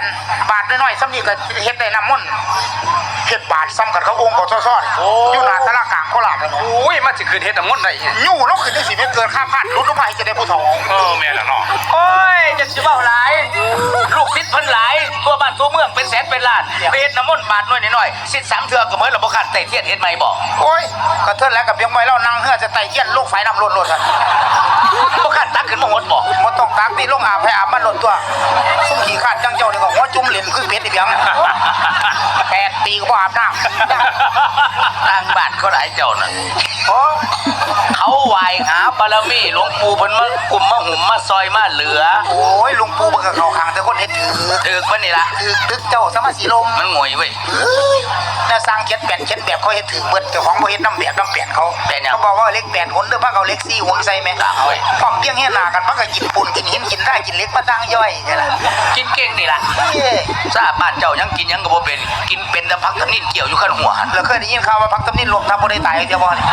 กันบาทน้อยๆซ้ำนี่ก็เฮ็ดได้น้ำมนต์เฮ็ดบาทซ้ำกันเขาองค์เขาซ้อนอยู่หน้าสารกลางโคราชนั่น โอ้ยมันสิขึ้นเฮ็ดน้ำมนต์ได้อีก ยู่แล้วขึ้นได้สิไม่เกินค่าพาดรุดลงมาให้จะได้ผู้ทอง แม่นแล้วเนาะ โอ้ยจะสิเว้าหลายลูกศิษย์เพิ่นหลายตัวบ้านตัวเมืองเป็นแสนเป็นล้านไปเฮ็ดน้ำมนต์บาทน้อยๆศิษย์3เทื่อก็เหมือนระบบขัดไต่เทียนเฮ็ดใหม่บ่ โอ้ยก็เทินแล้วกับเพียงไว้เรานั่งเฮือจะไต่เทียนลูกไฟน้ำล้นๆกัน บ่ขัดตักขึ้นมาหดบ่ บ่ต้องตักนี่ลงอาบให้อาบมันล้นตัวซุ่มขี้ขาดจังเจ้านี่ก็หัวจุ่มเหรียญคือเป็ดอีเพียง8 ปีก็บ่อาบน้ำ ทางบ้านเขาหลายเจ้าน่ะ โอ้ เขาไหว้หาบารมีหลวงปู่เพิ่นมากลุ่มมาหุ่มมาซอยมาเหลือ โอ้ยลุงปู่เบิ่งกับเขาข้างแต่คนเฮ็ดถือ ถึกมันนี่ล่ะ ถือตึกเจ้าสมาสีลม มันงวยเว้ย แนวสร้างเขียนแบบเขาเฮ็ดถือเบิดเจ้าของบ่เฮ็ดน้ำแบบเขา เป็นหยัง เขาบอกว่าเล็ก8หนเด้อพักเอาเล็ก4หนใส่แม่ อ้าวเว้ย พร้อมเพียงเฮ็ดหน้ากันพักก็กินปูนกินหินกินได้กินเล็กมาตั้งย่อยนี่ล่ะ กินเก่งนี่ล่ะ เอ้ ทราบบ้านเจ้ายังกินยังก็บ่เป็น กินเป็นแต่พักกระนิ่นเกี่ยวอยู่ขั้นหัวหัน แล้วเคยได้ยินข่าวว่าพักตำนินลงทับบ่ได้ตายเจ้าบ่นี่